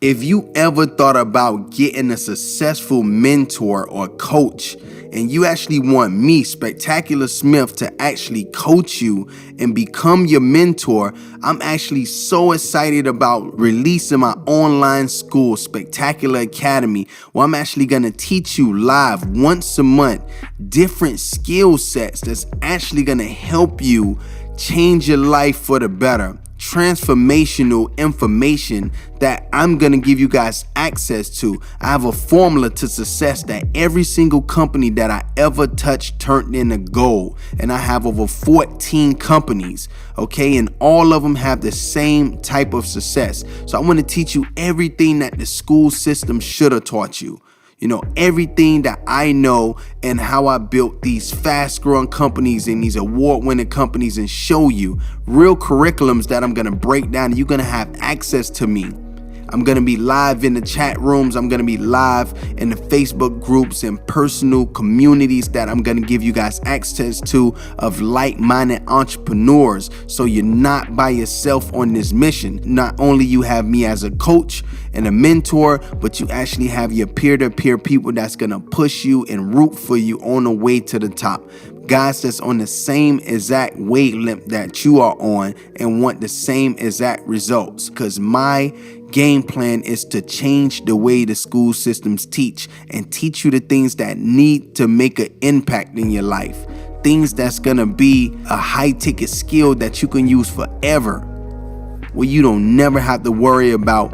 If you ever thought about getting a successful mentor or coach, and you actually want me, Spectacular Smith, to actually coach you and become your mentor, I'm actually so excited about releasing my online school, Spectacular Academy, where I'm actually going to teach you live once a month different skill sets that's actually going to help you change your life for the better. Transformational information that I'm going to give you guys access to. I have a formula to success that every single company that I ever touched turned into gold. And I have over 14 companies, okay? And all of them have the same type of success. So I want to teach you everything that the school system should have taught you. You know, everything that I know and how I built these fast growing companies and these award winning companies, and show you real curriculums that I'm going to break down, and you're going to have access to me. I'm going to be live in the chat rooms. I'm going to be live in the Facebook groups and personal communities that I'm going to give you guys access to of like-minded entrepreneurs. So you're not by yourself on this mission. Not only you have me as a coach and a mentor, but you actually have your peer-to-peer people that's going to push you and root for you on the way to the top. Guys that's on the same exact wavelength that you are on and want the same exact results. Because my game plan is to change the way the school systems teach and teach you the things that need to make an impact in your life. Things that's going to be a high-ticket skill that you can use forever, where you don't never have to worry about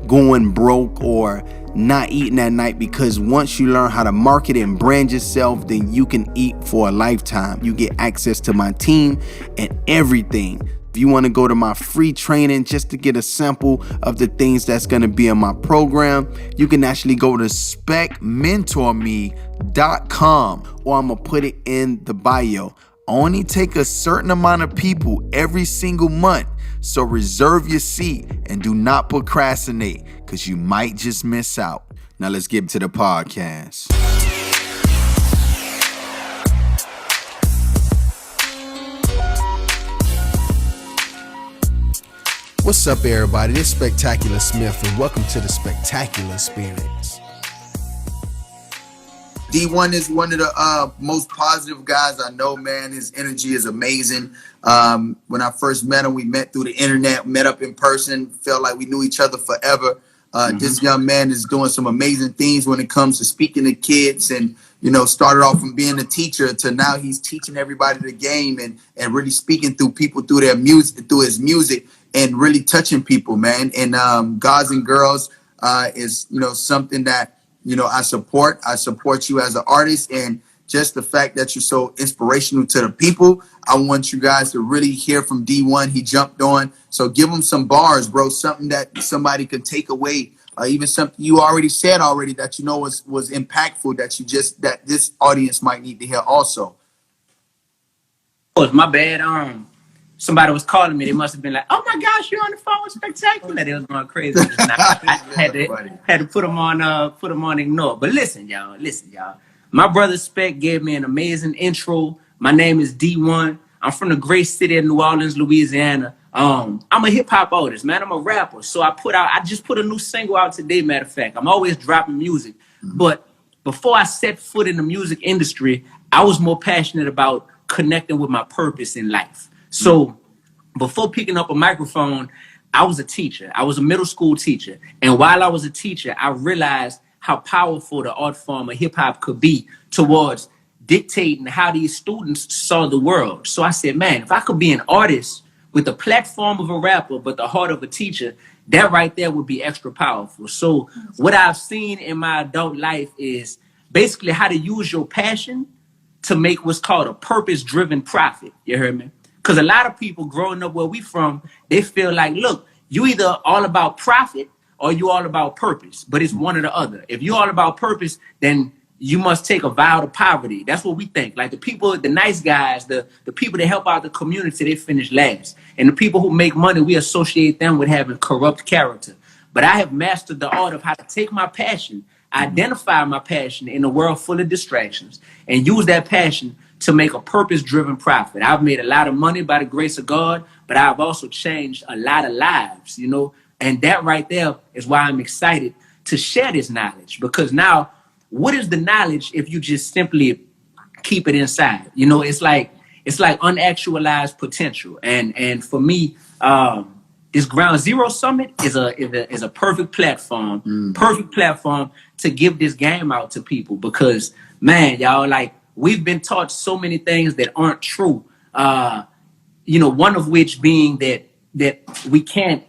going broke or not eating at night, because once you learn how to market and brand yourself, then you can eat for a lifetime. You get access to my team and everything. If you want to go to my free training just to get a sample of the things that's going to be in my program, you can actually go to specmentorme.com, or I'm going to put it in the bio. Only take a certain amount of people every single month. So reserve your seat and do not procrastinate, because you might just miss out. Now let's get to the podcast. What's up, everybody? This is Spectacular Smith, and welcome to the Spectacular Experience. Dee-1 is one of the most positive guys I know, man. His energy is amazing. When I first met him, we met through the internet, met up in person, felt like we knew each other forever. This young man is doing some amazing things when it comes to speaking to kids, and, you know, started off from being a teacher to now he's teaching everybody the game and really speaking through people through their music, through his music, and really touching people, man. And Guys and Girls is, you know, something that, you know, I support you as an artist, and just the fact that you're so inspirational to the people. I want you guys to really hear from Dee-1. He jumped on. So give him some bars, bro, something that somebody could take away, even something you already said that, you know, was impactful, that this audience might need to hear also. Oh, my bad. Somebody was calling me. They must have been like, "Oh my gosh, you're on the phone with Spectacular." They was going crazy. I had to put them on ignore. But listen, y'all. My brother Spec gave me an amazing intro. My name is Dee-1. I'm from the great city of New Orleans, Louisiana. I'm a hip hop artist, man. I'm a rapper. So I just put a new single out today. Matter of fact, I'm always dropping music. But before I set foot in the music industry, I was more passionate about connecting with my purpose in life. So before picking up a microphone, I was a teacher. I was a middle school teacher. And while I was a teacher, I realized how powerful the art form of hip hop could be towards dictating how these students saw the world. So I said, man, if I could be an artist with the platform of a rapper, but the heart of a teacher, that right there would be extra powerful. So what I've seen in my adult life is basically how to use your passion to make what's called a purpose-driven profit. You heard me? Because a lot of people growing up where we from, they feel like, look, you either all about profit or you all about purpose, but it's one or the other. If you're all about purpose, then you must take a vow to poverty. That's what we think. Like the people, the nice guys, the people that help out the community, they finish last. And the people who make money, we associate them with having corrupt character. But I have mastered the art of how to take my passion, identify my passion in a world full of distractions, and use that passion to make a purpose-driven profit. I've made a lot of money by the grace of God, but I've also changed a lot of lives, you know. And that right there is why I'm excited to share this knowledge, because now, what is the knowledge if you just simply keep it inside? You know, it's like unactualized potential. And for me, this Ground Zero Summit is a perfect platform to give this game out to people, because man, y'all, like, we've been taught so many things that aren't true. You know, one of which being that we can't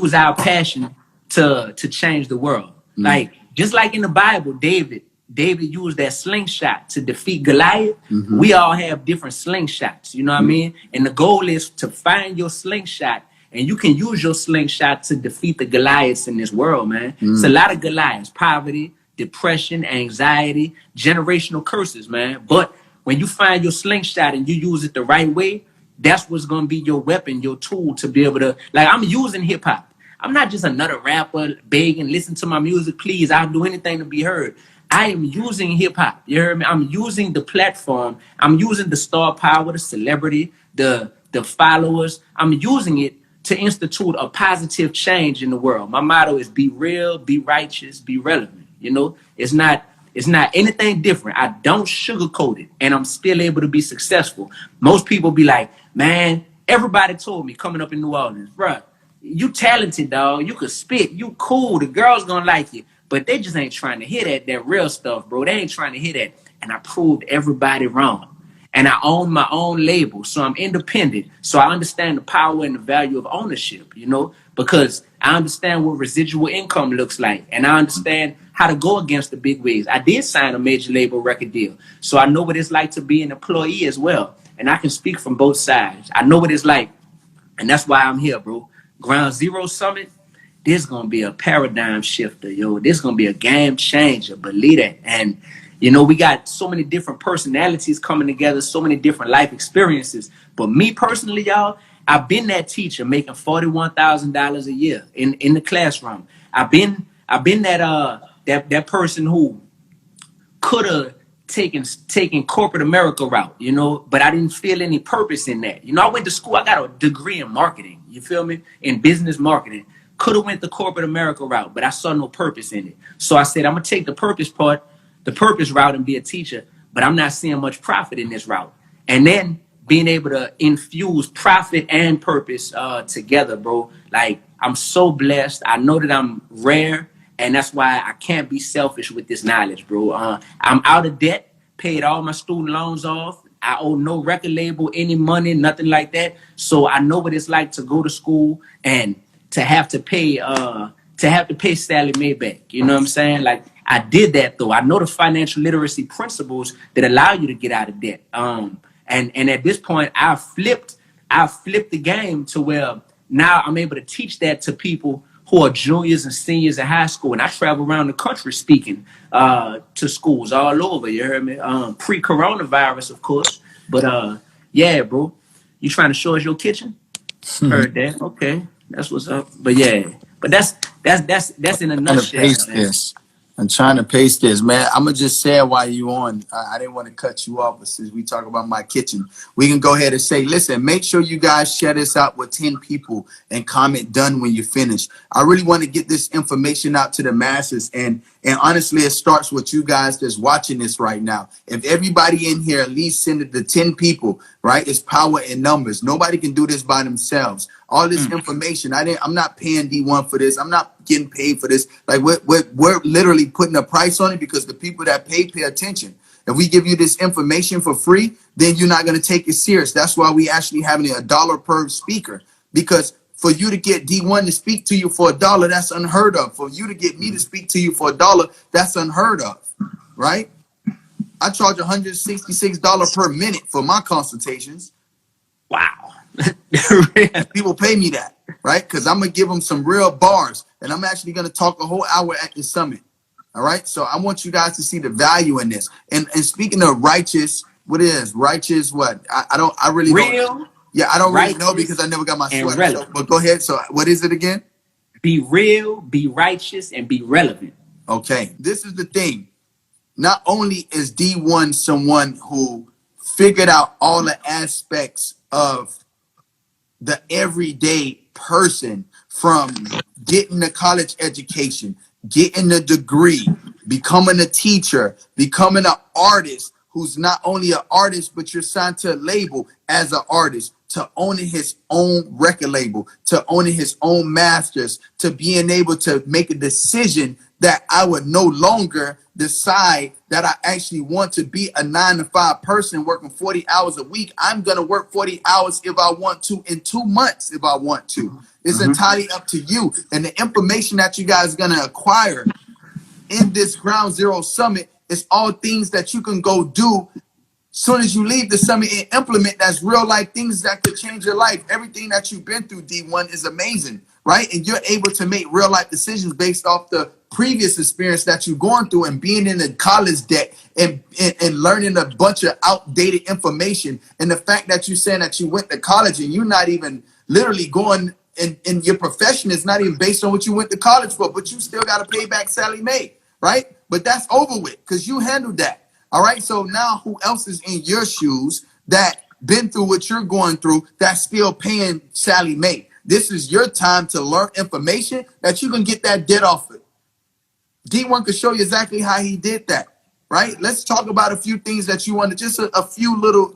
use our passion to change the world. Like, just like in the Bible, David used that slingshot to defeat Goliath. We all have different slingshots, you know what I mean? And the goal is to find your slingshot, and you can use your slingshot to defeat the Goliaths in this world, man. It's a lot of Goliaths: poverty, depression, anxiety, generational curses, man. But when you find your slingshot and you use it the right way, that's what's gonna be your weapon, your tool to be able to, like, I'm using hip hop. I'm not just another rapper begging, listen to my music, please. I'll do anything to be heard. I am using hip hop. You heard me? I'm using the platform. I'm using the star power, the celebrity, the followers. I'm using it to institute a positive change in the world. My motto is be real, be righteous, be relevant. You know, it's not anything different. I don't sugarcoat it, and I'm still able to be successful. Most people be like, man, everybody told me coming up in New Orleans, bruh, you talented, dog. You could spit. You cool. The girls gonna like you. But they just ain't trying to hear that real stuff, bro. They ain't trying to hear that. And I proved everybody wrong. And I own my own label, so I'm independent. So I understand the power and the value of ownership, you know, because I understand what residual income looks like, and I understand how to go against the big wigs. I did sign a major label record deal, so I know what it's like to be an employee as well. And I can speak from both sides. I know what it's like, and that's why I'm here, bro. Ground Zero Summit, this is gonna be a paradigm shifter, yo. This is gonna be a game changer, believe that. And you know, we got so many different personalities coming together, so many different life experiences. But me personally, y'all, I've been that teacher making $41,000 a year in the classroom. I've been that person who could have taken corporate America route, you know, but I didn't feel any purpose in that. You know, I went to school, I got a degree in marketing, you feel me? In business marketing. Could have went the corporate America route, but I saw no purpose in it. So I said, I'm gonna take the purpose route and be a teacher, but I'm not seeing much profit in this route. And then being able to infuse profit and purpose together, bro. Like, I'm so blessed. I know that I'm rare, and that's why I can't be selfish with this knowledge, bro. I'm out of debt, paid all my student loans off. I owe no record label any money, nothing like that. So I know what it's like to go to school and to have to pay Sally Mae back. You know what I'm saying? Like, I did that though. I know the financial literacy principles that allow you to get out of debt. And at this point, I flipped the game to where now I'm able to teach that to people who are juniors and seniors in high school. And I travel around the country speaking to schools all over. You heard me? Pre-coronavirus, of course. But yeah, bro. You trying to show us your kitchen? Heard that. Okay. That's what's up. But yeah. But that's in a nutshell. I'm trying to paste this, man. I'm gonna just say it while you on. I didn't want to cut you off, but since we talk about my kitchen, we can go ahead and say, listen, make sure you guys share this out with 10 people and comment done when you finish. I really want to get this information out to the masses, and honestly, it starts with you guys that's watching this right now. If everybody in here at least send it to 10 people, right? It's power in numbers. Nobody can do this by themselves. All this information, I'm not paying Dee-1 for this. I'm not getting paid for this. Like, we're literally putting a price on it because the people that pay attention. If we give you this information for free, then you're not going to take it serious. That's why we actually having $1 per speaker, because for you to get Dee-1 to speak to you for $1, that's unheard of. For you to get me to speak to you for $1, that's unheard of, right? I charge $166 per minute for my consultations. Wow. People pay me that, right? Because I'm going to give them some real bars, and I'm actually going to talk a whole hour at the summit. All right. So I want you guys to see the value in this. And speaking of righteous, what is righteous? What? I really don't. Yeah, I don't really know because I never got my sweater. So, but go ahead. So what is it again? Be real, be righteous, and be relevant. Okay. This is the thing. Not only is Dee-1 someone who figured out all the aspects of the everyday person from getting a college education, getting a degree, becoming a teacher, becoming an artist who's not only an artist, but you're signed to a label as an artist, to owning his own record label, to owning his own masters, to being able to make a decision that I would no longer decide that I actually want to be a 9-to-5 person working 40 hours a week. I'm going to work 40 hours if I want to in 2 months if I want to. It's entirely up to you. And the information that you guys are going to acquire in this Ground Zero Summit is all things that you can go do soon as you leave the summit and implement. That's real life things that could change your life. Everything that you've been through, D1, is amazing, right? And you're able to make real life decisions based off the previous experience that you're going through and being in the college debt and learning a bunch of outdated information. And the fact that you're saying that you went to college and you're not even literally going and your profession is not even based on what you went to college for, but you still got to pay back Sally Mae, right? But that's over with because you handled that. All right, so now who else is in your shoes that been through what you're going through that's still paying Sally Mae? This is your time to learn information that you can get that debt off it. D1 could show you exactly how he did that, right? Let's talk about a few things that you want, just a few little,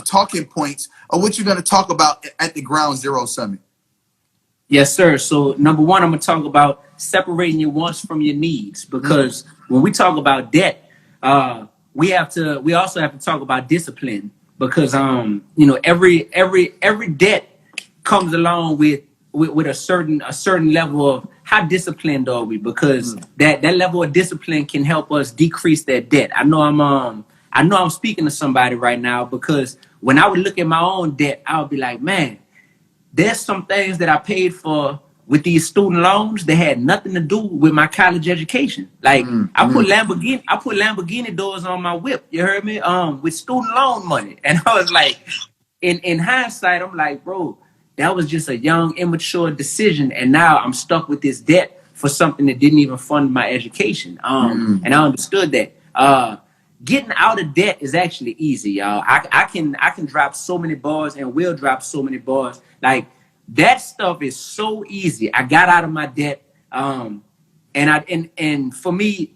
talking points of what you're going to talk about at the Ground Zero Summit. Yes, sir. So number one, I'm going to talk about separating your wants from your needs, because when we talk about debt, we also have to talk about discipline, because every debt comes along with a certain level of how disciplined are we, because that level of discipline can help us decrease that debt. I know I'm speaking to somebody right now, because when I would look at my own debt, I would be like, man, there's some things that I paid for with these student loans that had nothing to do with my college education. Like I put Lamborghini doors on my whip. You heard me? With student loan money. And I was like, in hindsight, I'm like, bro, that was just a young, immature decision. And now I'm stuck with this debt for something that didn't even fund my education. And I understood that. Getting out of debt is actually easy, y'all. I can drop so many bars and will drop so many bars. Like that stuff is so easy. I got out of my debt, and for me,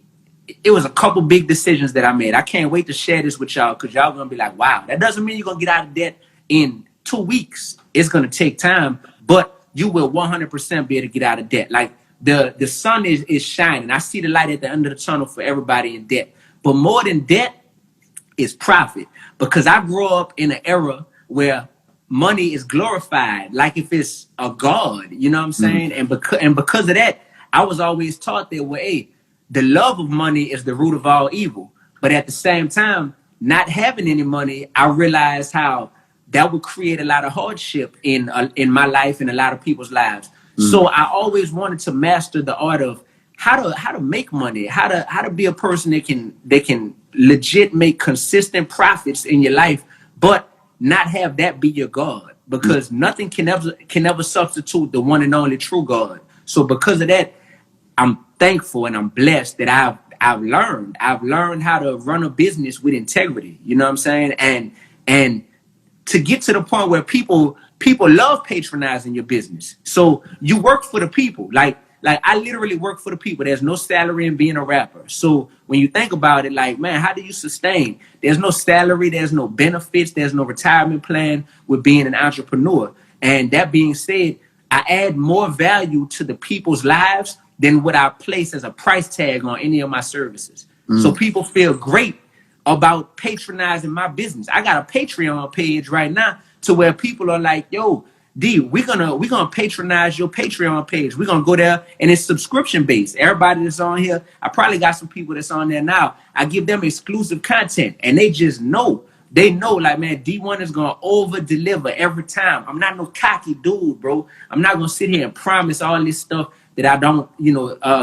it was a couple big decisions that I made. I can't wait to share this with y'all, because y'all gonna be like, wow, that doesn't mean you're gonna get out of debt in 2 weeks. It's gonna take time, but you will 100% be able to get out of debt. Like the sun is shining. I see the light at the end of the tunnel for everybody in debt. But more than debt is profit, because I grew up in an era where money is glorified, like if it's a god, you know what I'm saying? And because of that, I was always taught that, well, hey, the love of money is the root of all evil. But at the same time, not having any money, I realized how that would create a lot of hardship in my life and a lot of people's lives. So I always wanted to master the art of how to make money, how to be a person that can legit make consistent profits in your life, but not have that be your God, because nothing can ever substitute the one and only true God. So because of that, I'm thankful and I'm blessed that I've learned how to run a business with integrity. You know what I'm saying? And to get to the point where people love patronizing your business. So you work for the people. Like I literally work for the people. There's no salary in being a rapper. So when you think about it, like, man, how do you sustain? There's no salary, there's no benefits, there's no retirement plan with being an entrepreneur. And that being said, I add more value to the people's lives than what I place as a price tag on any of my services. So people feel great about patronizing my business. I got a Patreon page right now to where people are like, yo, D, we're gonna patronize your Patreon page. We're gonna go there, and it's subscription based. Everybody that's on here, I probably got some people that's on there now. I give them exclusive content, and they just know. They know, like, man, D1 is gonna over deliver every time. I'm not no cocky dude, bro. I'm not gonna sit here and promise all this stuff that I don't,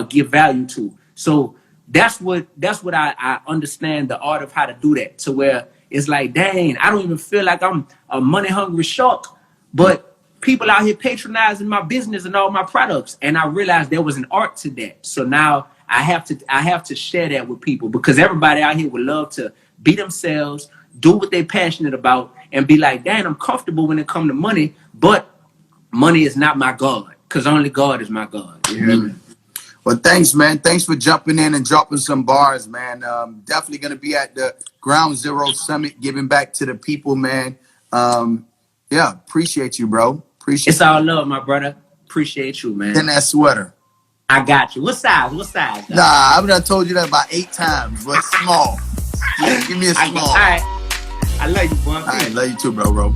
give value to. So that's what I understand the art of how to do that, to where it's like, dang, I don't even feel like I'm a money hungry shark, but people out here patronizing my business and all my products. And I realized there was an art to that. So now I have to share that with people, because everybody out here would love to be themselves, do what they're passionate about, and be like, dang, I'm comfortable when it comes to money, but money is not my God, because only God is my God. You hear me? Well, thanks, man. Thanks for jumping in and dropping some bars, man. Definitely going to be at the Ground Zero Summit, giving back to the people, man. Yeah, appreciate you, bro. Appreciate It's all love, my brother. Appreciate you, man. in that sweater. I got you. What size? What size? Nah, I've done told you that about 8 times, but small. Give me a small. All right. I love you, boy. All right, love you too, bro.